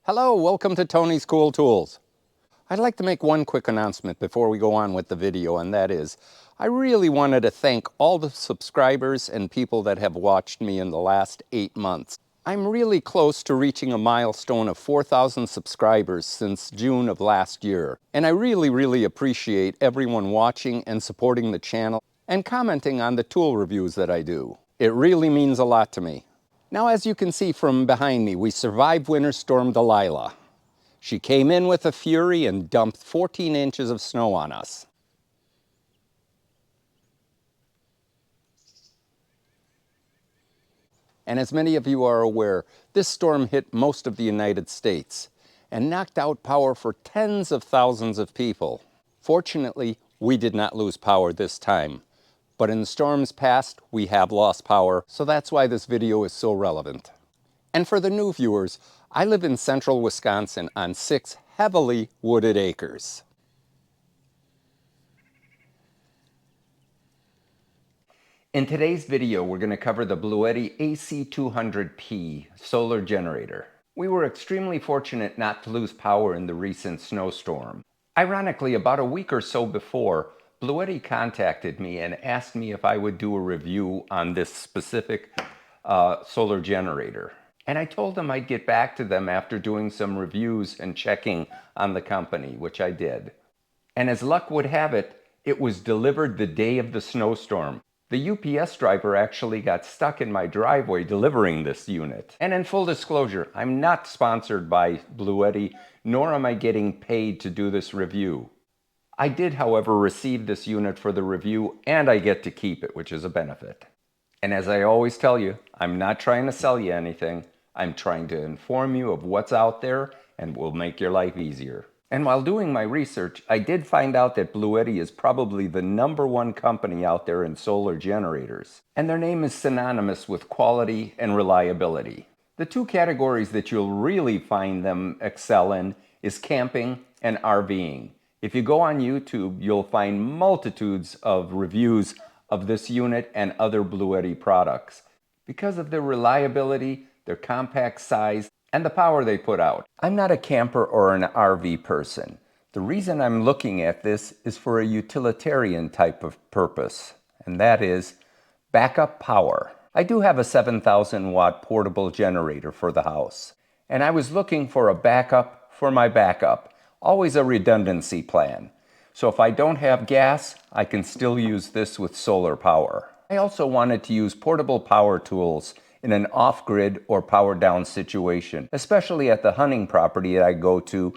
Hello, welcome to Tony's Cool Tools. I'd like to make one quick announcement before we go on with the video, and that is, I really wanted to thank all the subscribers and people that have watched me in the last 8 months. I'm really close to reaching a milestone of 4,000 subscribers since June of last year, and I really appreciate everyone watching and supporting the channel and commenting on the tool reviews that I do. It really means a lot to me. Now, as you can see from behind me, we survived Winter Storm Delilah. She came in with a fury and dumped 14 inches of snow on us. And as many of you are aware, this storm hit most of the United States and knocked out power for tens of thousands of people. Fortunately, we did not lose power this time. But in the storms past, we have lost power, so that's why this video is so relevant. And for the new viewers, I live in central Wisconsin on 6 heavily wooded acres. In today's video, we're going to cover the Bluetti AC200P solar generator. We were extremely fortunate not to lose power in the recent snowstorm. Ironically, about a week or so before, Bluetti contacted me and asked me if I would do a review on this specific solar generator. And I told them I'd get back to them after doing some reviews and checking on the company, which I did. And as luck would have it, it was delivered the day of the snowstorm. The UPS driver actually got stuck in my driveway delivering this unit. And in full disclosure, I'm not sponsored by Bluetti, nor am I getting paid to do this review. I did, however, receive this unit for the review, and I get to keep it, which is a benefit. And as I always tell you, I'm not trying to sell you anything. I'm trying to inform you of what's out there and will make your life easier. And while doing my research, I did find out that Bluetti is probably the #1 company out there in solar generators. And their name is synonymous with quality and reliability. The two categories that you'll really find them excel in is camping and RVing. If you go on YouTube, you'll find multitudes of reviews of this unit and other Bluetti products because of their reliability, their compact size, and the power they put out. I'm not a camper or an RV person. The reason I'm looking at this is for a utilitarian type of purpose, and that is backup power. I do have a 7,000 watt portable generator for the house, and I was looking for a backup for my backup. Always a redundancy plan. So if I don't have gas, I can still use this with solar power. I also wanted to use portable power tools in an off-grid or power-down situation, especially at the hunting property that I go to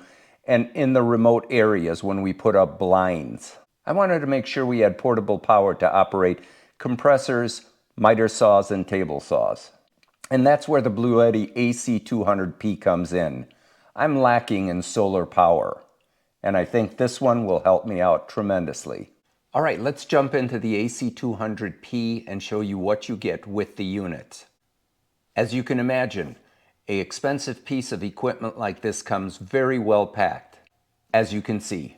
and in the remote areas when we put up blinds. I wanted to make sure we had portable power to operate compressors, miter saws, and table saws. And that's where the Bluetti AC200P comes in. I'm lacking in solar power, and I think this one will help me out tremendously. All right, let's jump into the AC200P and show you what you get with the unit. As you can imagine, an expensive piece of equipment like this comes very well packed, as you can see.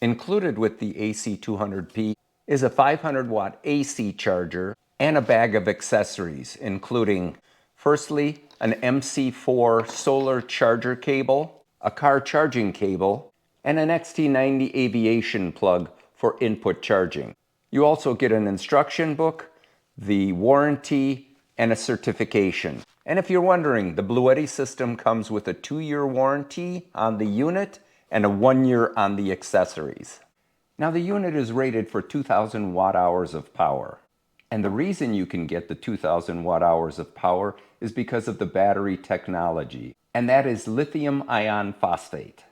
Included with the AC200P is a 500 watt AC charger and a bag of accessories, including, firstly, an MC4 solar charger cable, a car charging cable, and an XT90 aviation plug for input charging. You also get an instruction book, the warranty, and a certification. And if you're wondering, the Bluetti system comes with a 2-year warranty on the unit and a 1-year on the accessories. Now the unit is rated for 2,000 watt hours of power. And the reason you can get the 2,000 watt hours of power is because of the battery technology. And that is lithium iron phosphate.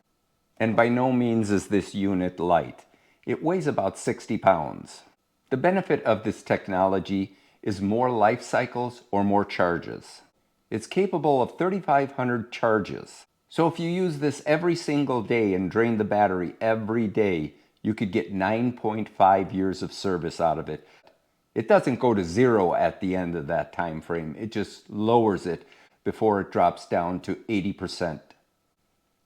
And by no means is this unit light. It weighs about 60 pounds. The benefit of this technology is more life cycles or more charges. It's capable of 3,500 charges. So if you use this every single day and drain the battery every day, you could get 9.5 years of service out of it. It doesn't go to 0 at the end of that time frame. It just lowers it before it drops down to 80%.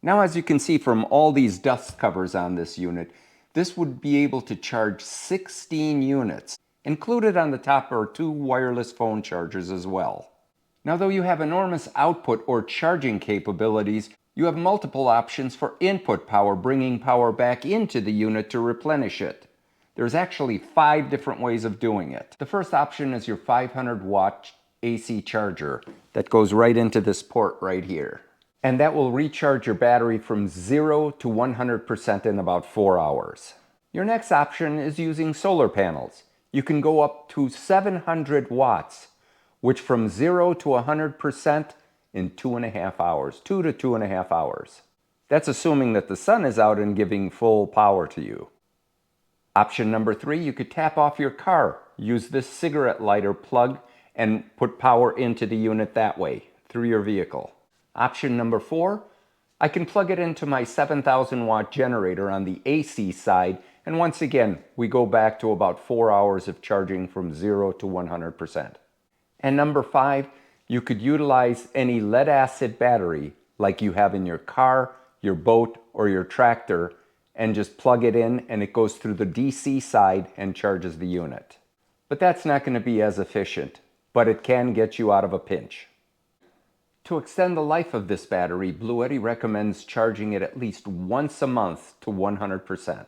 Now, as you can see from all these dust covers on this unit, This would be able to charge 16 units. Included on the top are 2 wireless phone chargers as well. Now, though you have enormous output or charging capabilities, you have multiple options for input power, bringing power back into the unit to replenish it. There's actually 5 different ways of doing it. The first option is your 500 watt AC charger that goes right into this port right here. And that will recharge your battery from 0 to 100% in about 4 hours. Your next option is using solar panels. You can go up to 700 watts, which from 0 to 100% in 2.5 hours, 2 to 2.5 hours. That's assuming that the sun is out and giving full power to you. Option number 3, you could tap off your car, use this cigarette lighter plug, and put power into the unit that way, through your vehicle. Option number 4, I can plug it into my 7,000 watt generator on the AC side, and once again, we go back to about 4 hours of charging from 0 to 100%. And number 5, you could utilize any lead acid battery like you have in your car, your boat, or your tractor, and just plug it in and it goes through the DC side and charges the unit. But that's not going to be as efficient, but it can get you out of a pinch. To extend the life of this battery, Bluetti recommends charging it at least once a month to 100%.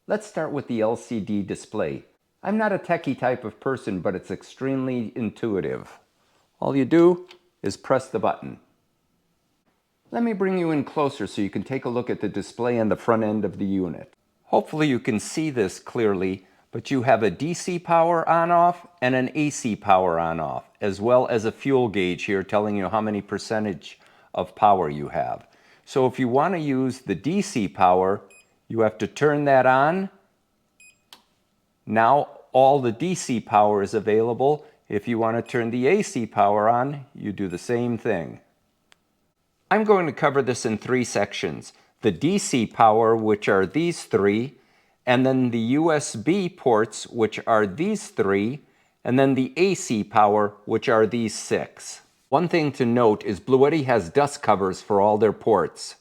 Let's start with the LCD display. I'm not a techie type of person, but it's extremely intuitive. All you do is press the button. Let me bring you in closer so you can take a look at the display on the front end of the unit. Hopefully you can see this clearly, but you have a DC power on-off and an AC power on-off, as well as a fuel gauge here telling you how many percentage of power you have. So if you want to use the DC power, you have to turn that on. Now all the DC power is available. If you want to turn the AC power on, you do the same thing. I'm going to cover this in 3 sections. The DC power, which are these 3, and then the USB ports, which are these 3, and then the AC power, which are these 6. One thing to note is Bluetti has dust covers for all their ports.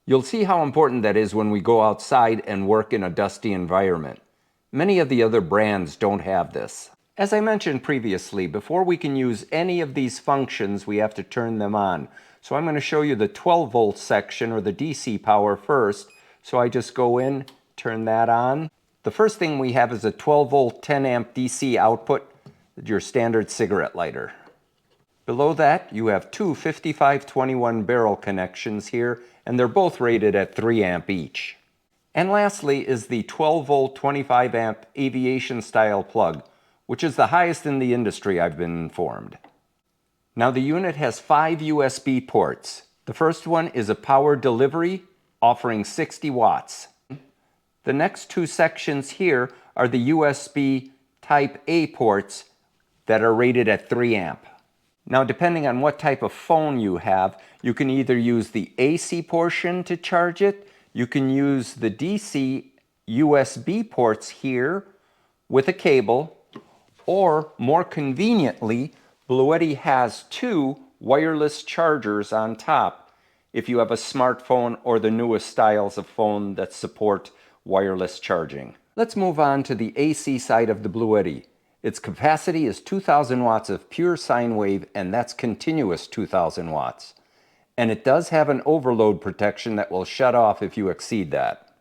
You'll see how important that is when we go outside and work in a dusty environment. Many of the other brands don't have this. As I mentioned previously, before we can use any of these functions, we have to turn them on. So I'm going to show you the 12 volt section, or the DC power, first. So I just go in, turn that on. The first thing we have is a 12 volt 10 amp DC output, your standard cigarette lighter. Below that you have 2 5521 barrel connections here, and they're both rated at 3 amp each. And lastly is the 12 volt 25 amp aviation style plug, which is the highest in the industry, I've been informed. Now the unit has 5 USB ports. The first one is a power delivery offering 60 watts. The next 2 sections here are the USB type A ports that are rated at 3 amp. Now depending on what type of phone you have, you can either use the AC portion to charge it, you can use the DC USB ports here with a cable, or more conveniently, Bluetti has 2 wireless chargers on top if you have a smartphone or the newest styles of phone that support wireless charging. Let's move on to the AC side of the Bluetti. Its capacity is 2,000 watts of pure sine wave, and that's continuous 2,000 watts. And it does have an overload protection that will shut off if you exceed that.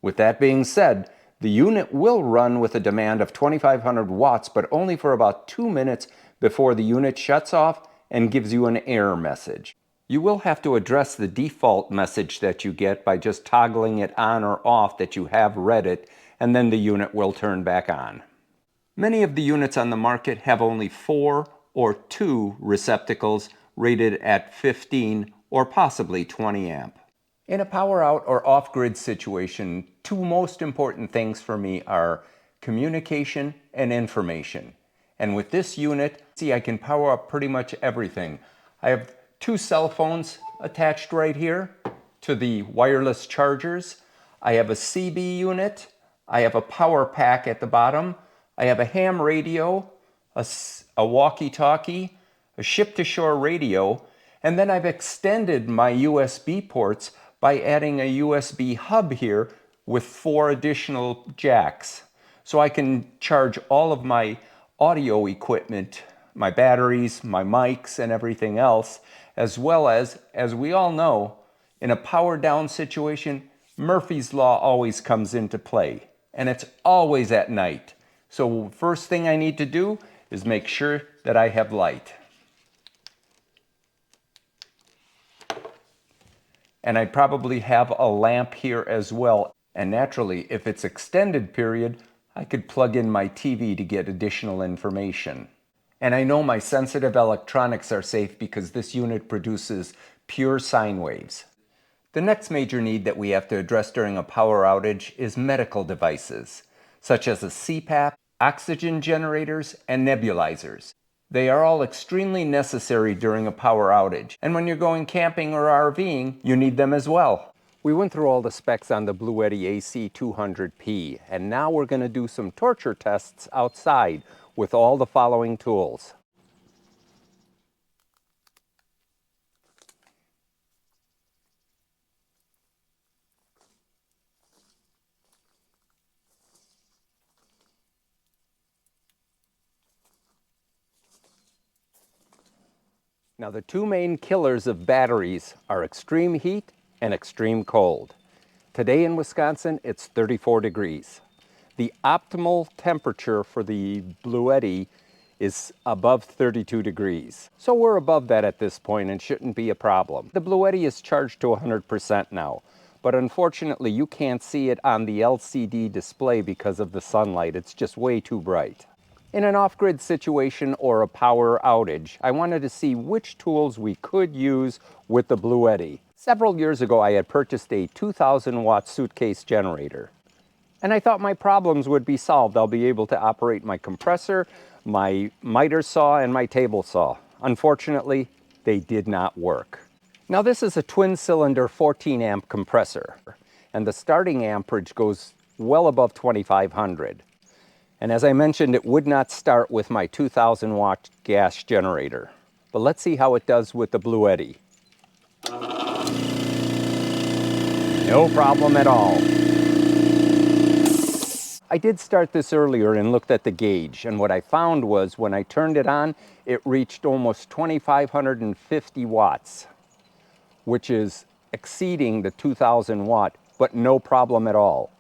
With that being said, the unit will run with a demand of 2,500 watts, but only for about 2 minutes before the unit shuts off and gives you an error message. You will have to address the default message that you get by just toggling it on or off that you have read it, and then the unit will turn back on. Many of the units on the market have only 4 or 2 receptacles rated at 15 or possibly 20 amp. In a power out or off-grid situation, 2 most important things for me are communication and information. And with this unit, see, I can power up pretty much everything. I have 2 cell phones attached right here to the wireless chargers. I have a CB unit. I have a power pack at the bottom. I have a ham radio, a walkie-talkie, a ship-to-shore radio, and then I've extended my USB ports by adding a USB hub here with 4 additional jacks. So I can charge all of my audio equipment, my batteries, my mics, and everything else, as well as we all know, in a power down situation, Murphy's Law always comes into play, and it's always at night. So first thing I need to do is make sure that I have light. And I probably have a lamp here as well. And naturally, if it's extended period, I could plug in my TV to get additional information. And I know my sensitive electronics are safe because this unit produces pure sine waves. The next major need that we have to address during a power outage is medical devices, such as a CPAP, oxygen generators, and nebulizers. They are all extremely necessary during a power outage, and when you're going camping or RVing, you need them as well. We went through all the specs on the Bluetti AC200P, and now we're going to do some torture tests outside with all the following tools. Now the two main killers of batteries are extreme heat and extreme cold. Today in Wisconsin, it's 34 degrees. The optimal temperature for the Bluetti is above 32 degrees. So we're above that at this point and shouldn't be a problem. The Bluetti is charged to 100% now, but unfortunately you can't see it on the LCD display because of the sunlight. It's just way too bright. In an off-grid situation or a power outage, I wanted to see which tools we could use with the Bluetti. Several years ago, I had purchased a 2,000-watt suitcase generator. And I thought my problems would be solved. I'll be able to operate my compressor, my miter saw, and my table saw. Unfortunately, they did not work. Now this is a twin-cylinder 14-amp compressor, and the starting amperage goes well above 2,500. And as I mentioned, it would not start with my 2,000-watt gas generator. But let's see how it does with the Bluetti. No problem at all. I did start this earlier and looked at the gauge, and what I found was when I turned it on, it reached almost 2,550 watts, which is exceeding the 2,000 watt, but no problem at all.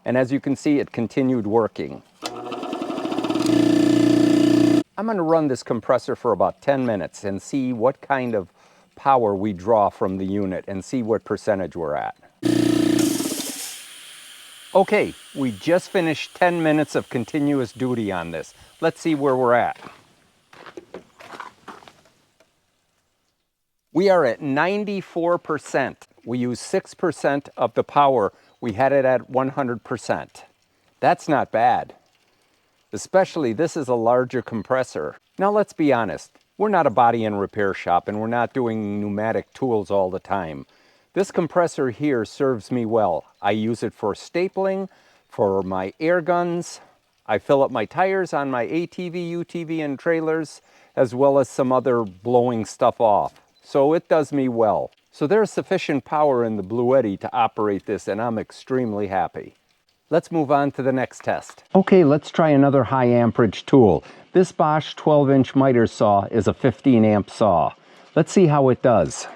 And as you can see, it continued working. I'm going to run this compressor for about 10 minutes and see what kind of power we draw from the unit and see what percentage we're at. Okay, we just finished 10 minutes of continuous duty on this. Let's see where we're at. We are at 94%. We use 6% of the power. We had it at 100%. That's not bad. Especially, this is a larger compressor. Now let's be honest, we're not a body and repair shop and we're not doing pneumatic tools all the time. This compressor here serves me well. I use it for stapling, for my air guns. I fill up my tires on my ATV, UTV, and trailers, as well as some other blowing stuff off. So it does me well. So there's sufficient power in the Bluetti to operate this, and I'm extremely happy. Let's move on to the next test. Okay, let's try another high amperage tool. This Bosch 12-inch miter saw is a 15-amp saw. Let's see how it does.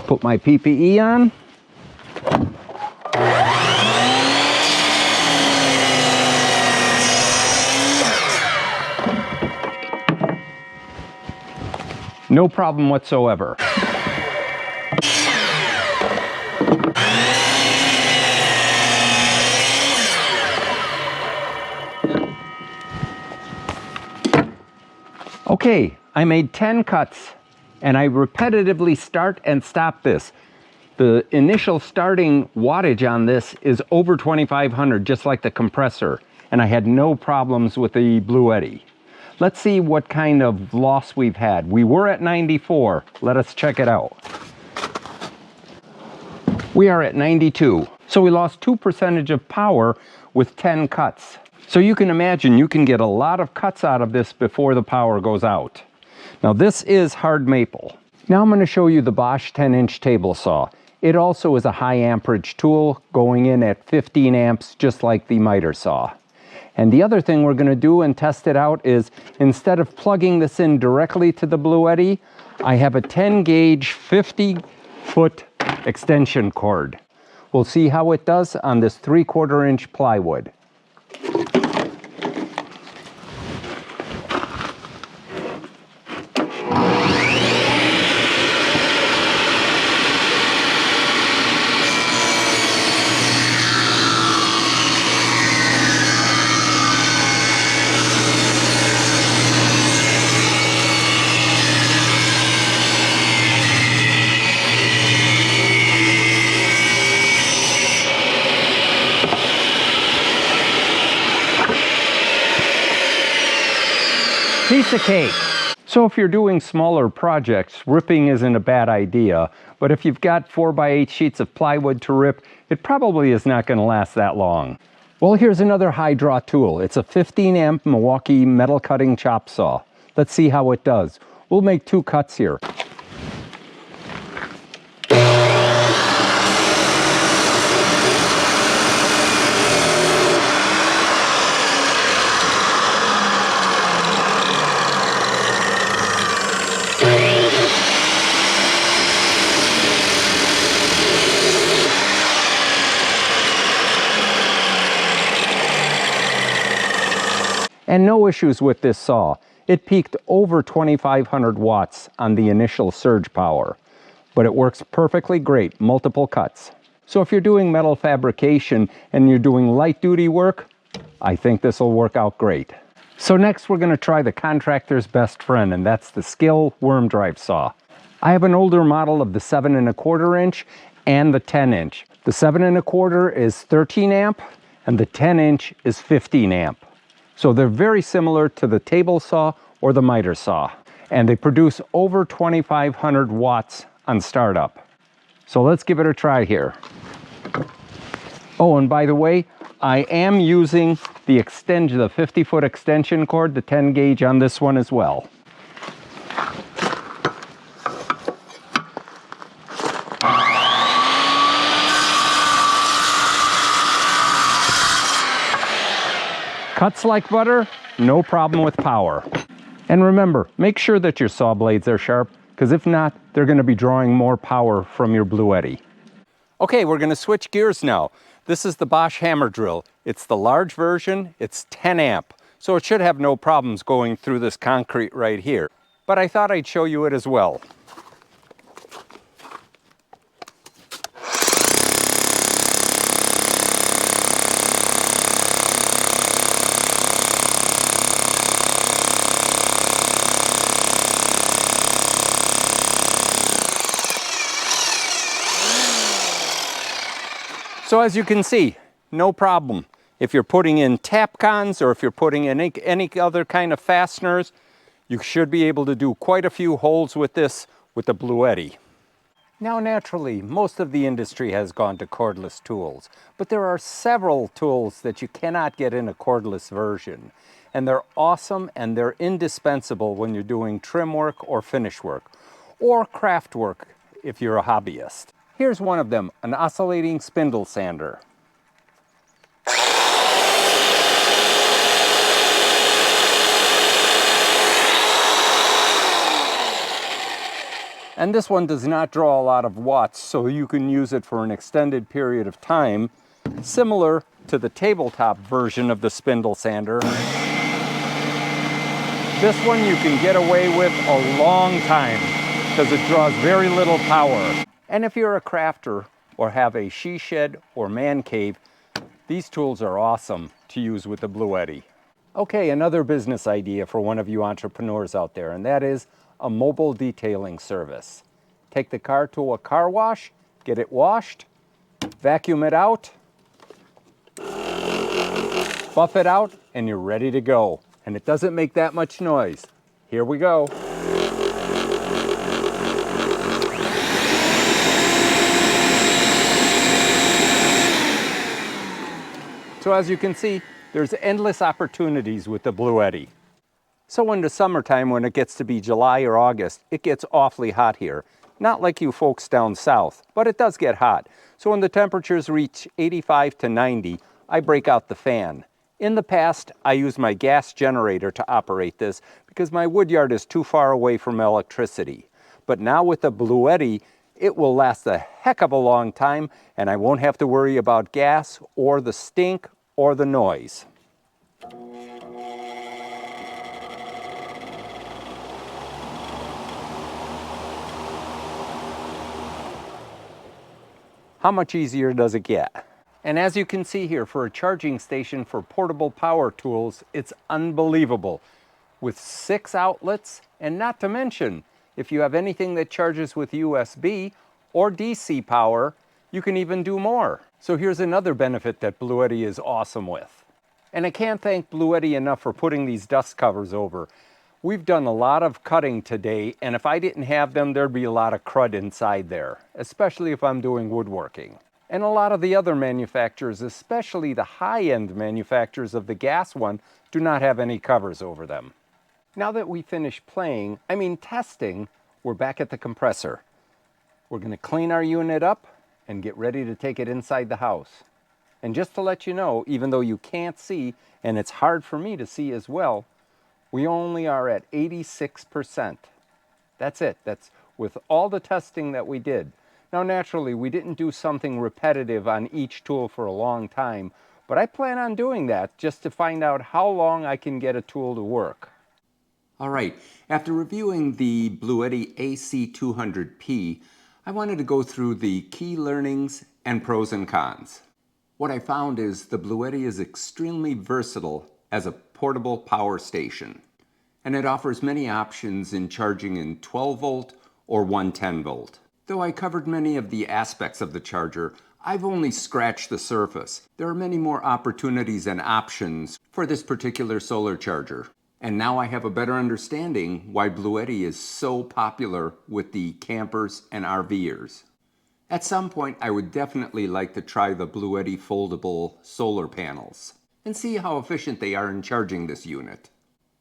Put my PPE on. No problem whatsoever. Okay, I made 10 cuts and I repetitively start and stop this. The initial starting wattage on this is over 2,500, just like the compressor, and I had no problems with the Bluetti. Let's see what kind of loss we've had. We were at 94. Let us check it out. We are at 92. So we lost 2% of power with 10 cuts. So you can imagine you can get a lot of cuts out of this before the power goes out. Now this is hard maple. Now I'm going to show you the Bosch 10-inch table saw. It also is a high amperage tool going in at 15 amps, just like the miter saw. And the other thing we're going to do and test it out is, instead of plugging this in directly to the Bluetti, I have a 10 gauge 50-foot extension cord. We'll see how it does on this 3/4 inch plywood. Piece of cake. So if you're doing smaller projects, ripping isn't a bad idea, but if you've got 4x8 sheets of plywood to rip, it probably is not going to last that long. Well, here's another high draw tool. It's a 15 amp Milwaukee metal cutting chop saw. Let's see how it does. We'll make 2 cuts here. And no issues with this saw. It peaked over 2,500 watts on the initial surge power, but it works perfectly great, multiple cuts. So if you're doing metal fabrication and you're doing light duty work, I think this will work out great. So next we're going to try the contractor's best friend, and that's the Skill worm drive saw. I have an older model of the 7 1/4 inch and the 10 inch. The 7 1/4 is 13 amp and the 10 inch is 15 amp. So they're very similar to the table saw or the miter saw, and they produce over 2,500 watts on startup. So let's give it a try here. Oh, and by the way, I am using the 50-foot extension cord, the 10 gauge on this one as well. Cuts like butter, no problem with power. And remember, make sure that your saw blades are sharp, because if not, they're going to be drawing more power from your Bluetti. Okay, we're going to switch gears now. This is the Bosch hammer drill. It's the large version, it's 10 amp, so it should have no problems going through this concrete right here. But I thought I'd show you it as well. So as you can see, no problem. If you're putting in Tapcons or if you're putting in any other kind of fasteners, you should be able to do quite a few holes with this with the Bluetti. Now naturally, most of the industry has gone to cordless tools, but there are several tools that you cannot get in a cordless version. And they're awesome and they're indispensable when you're doing trim work or finish work, or craft work if you're a hobbyist. Here's one of them, an oscillating spindle sander. And this one does not draw a lot of watts, so you can use it for an extended period of time, similar to the tabletop version of the spindle sander. This one you can get away with a long time because it draws very little power. And if you're a crafter or have a she shed or man cave, these tools are awesome to use with the Bluetti. Okay, another business idea for one of you entrepreneurs out there, and that is a mobile detailing service. Take the car to a car wash, get it washed, vacuum it out, buff it out, and you're ready to go. And it doesn't make that much noise. Here we go. So as you can see, there's endless opportunities with the Bluetti. So in the summertime, when it gets to be July or August, it gets awfully hot here. Not like you folks down south, but it does get hot. So when the temperatures reach 85 to 90, I break out the fan. In the past, I used my gas generator to operate this because my woodyard is too far away from electricity. But now with the Bluetti, it will last a heck of a long time, and I won't have to worry about gas or the stink or the noise. How much easier does it get? And as you can see here, for a charging station for portable power tools, it's unbelievable. With 6 outlets, and not to mention, if you have anything that charges with USB or DC power, you can even do more. So here's another benefit that Bluetti is awesome with. And I can't thank Bluetti enough for putting these dust covers over. We've done a lot of cutting today, and if I didn't have them, there'd be a lot of crud inside there, especially if I'm doing woodworking. And a lot of the other manufacturers, especially the high-end manufacturers of the gas one, do not have any covers over them. Now that we finished testing, we're back at the compressor. We're going to clean our unit up and get ready to take it inside the house. And just to let you know, even though you can't see, and it's hard for me to see as well, we only are at 86%. That's it. That's with all the testing that we did. Now, naturally, we didn't do something repetitive on each tool for a long time, but I plan on doing that just to find out how long I can get a tool to work. All right, after reviewing the Bluetti AC200P, I wanted to go through the key learnings and pros and cons. What I found is the Bluetti is extremely versatile as a portable power station, and it offers many options in charging in 12 volt or 110 volt. Though I covered many of the aspects of the charger, I've only scratched the surface. There are many more opportunities and options for this particular solar charger. And now I have a better understanding why Bluetti is so popular with the campers and RVers. At some point, I would definitely like to try the Bluetti foldable solar panels and see how efficient they are in charging this unit.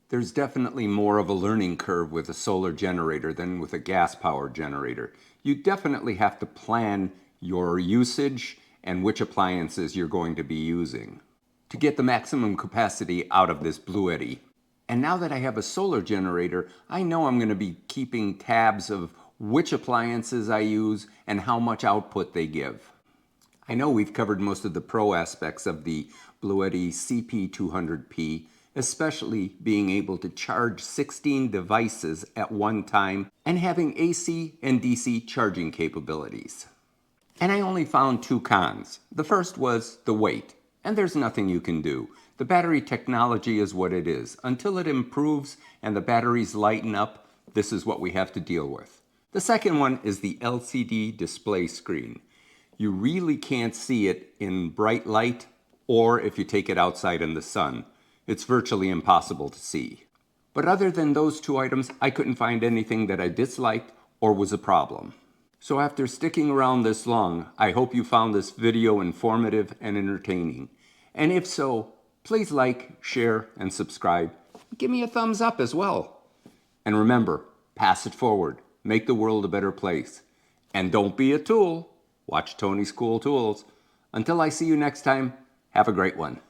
There's definitely more of a learning curve with a solar generator than with a gas powered generator. You definitely have to plan your usage and which appliances you're going to be using to get the maximum capacity out of this Bluetti. And now that I have a solar generator, I know I'm going to be keeping tabs of which appliances I use and how much output they give. I know we've covered most of the pro aspects of the Bluetti CP200P, especially being able to charge 16 devices at one time and having AC and DC charging capabilities. And I only found 2 cons. The first was the weight, and there's nothing you can do. The battery technology is what it is. Until it improves and the batteries lighten up, this is what we have to deal with. The second one is the LCD display screen. You really can't see it in bright light or if you take it outside in the sun. It's virtually impossible to see. But other than those 2 items, I couldn't find anything that I disliked or was a problem. So after sticking around this long, I hope you found this video informative and entertaining. And if so, please like, share, and subscribe. Give me a thumbs up as well. And remember, pass it forward. Make the world a better place. And don't be a tool. Watch Tony's Cool Tools. Until I see you next time, have a great one.